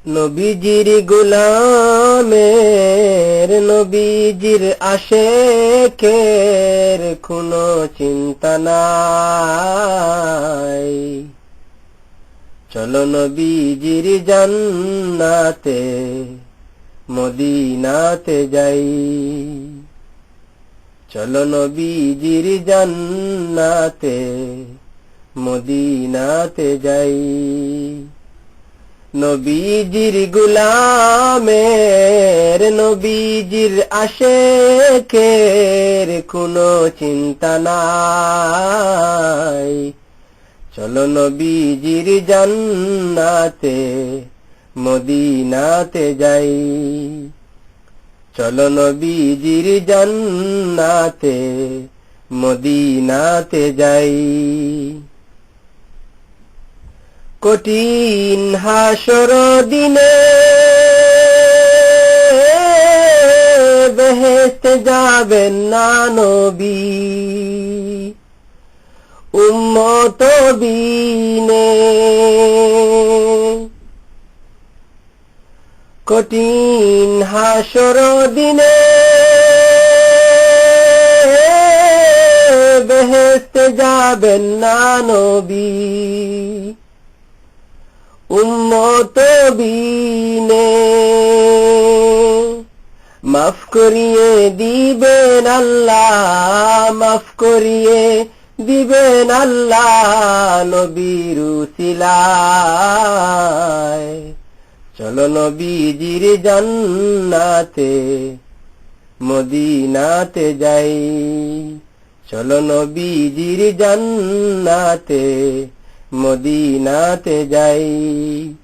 নবীজির গোলামের নবীজির আশেকের কোনো চিন্তা নাই। চলো নবীজির জান্নাতে মদিনাতে যাই। চলো নবীজির জান্নাতে মদিনাতে যাই। নবীজির গোলামের নবীজির আশেকের কোনো চিন্তা নাই। চলো নবীজির জান্নাতে মদিনাতে যাই। চলো নবীজির জান্নাতে মদিনাতে যাই। কঠিন হাসর দিনে বেহেশতে যাবেন না নবী, উম্মত বিনে। কঠিন হাসর দিনে বেহেশতে যাবেন না নবী, উম্মত বিনে। মাফ করিয়ে দিবেন আল্লাহ, মাফ করিয়ে দিবেন আল্লাহ নবীর উসিলায়। চলো নবীজির জান্নাতে মদিনাতে যাই। চলো নবীজির জান্নাতে মদিনাতে যাই।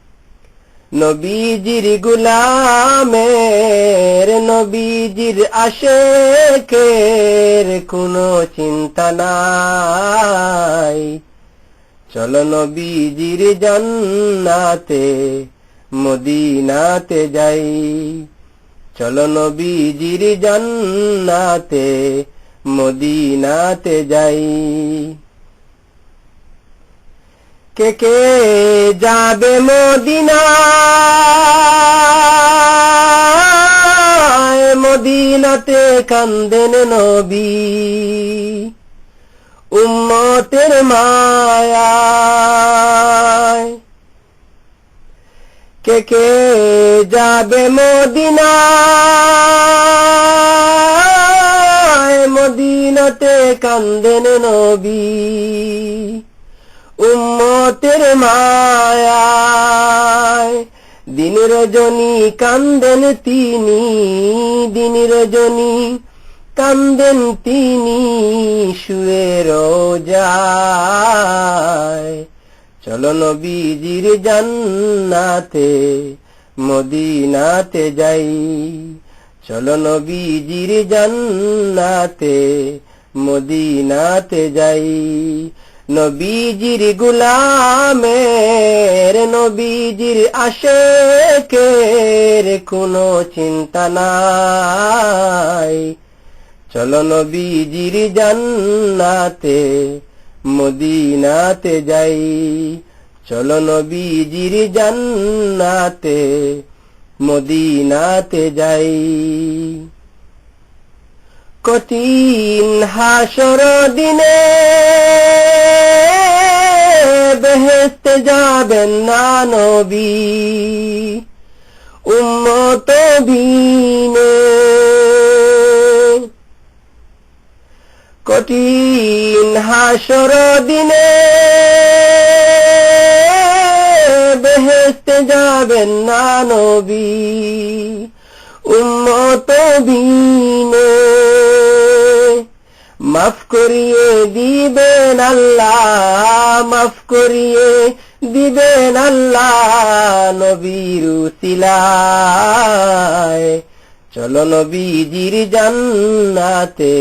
নবীজির গোলামের নবীজির আশেকের কোনো চিন্তা নাই। চলো নবীজির জান্নাতে মদিনাতে যাই। চলো নবীজির জান্নাতে মদিনাতে যাই। কে কে যাবে মদিনায়, মদিনাতে কান্দেন নবী উম্মতের মায়ায়। কে কে যাবে মদিনায়, মদিনাতে কান্দেন নবী উম্মতের মায়ায়। দিন রজনী কান্দেন তিনি, দিন রজনী কান্দেন তিনি শুয়ে রোজায়। চলো নবীজির জান্নাতে মদিনাতে যাই। চলো নবীজির জান্নাতে মদিনাতে যাই। নবীজির গোলামের নবীজির আশেকের কোনো চিন্তা নাই। চলো নবীজির জান্নাতে মদিনাতে যাই। চলো নবীজির জান্নাতে মদিনাতে যাই। কঠিন হাসর দিনে বেহেশতে যাবেন না নবী, উম্মত বিনে। কঠিন হাসর দিনে বেহেশতে যাবেন না নবী, উম্মত বিনে। মাফ করিয়ে দিবেন আল্লাহ, মাফ করিয়ে দিবেন আল্লাহ নবীর উসিলায়। চলো নবীজির জান্নাতে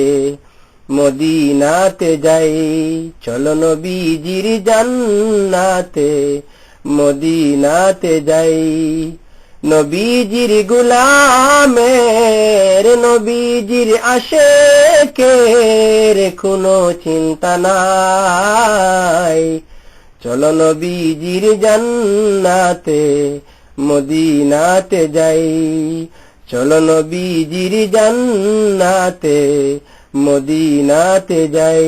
মদিনাতে যাই। চলো নবীজির জান্নাতে মদিনাতে যাই। নবীজির গোলামের নবীজির আশেকের কোনো চিন্তা নাই। চলো নবীজির জান্নাতে মদিনাতে যাই চলো নবীজির জান্নাতে মদিনাতে যাই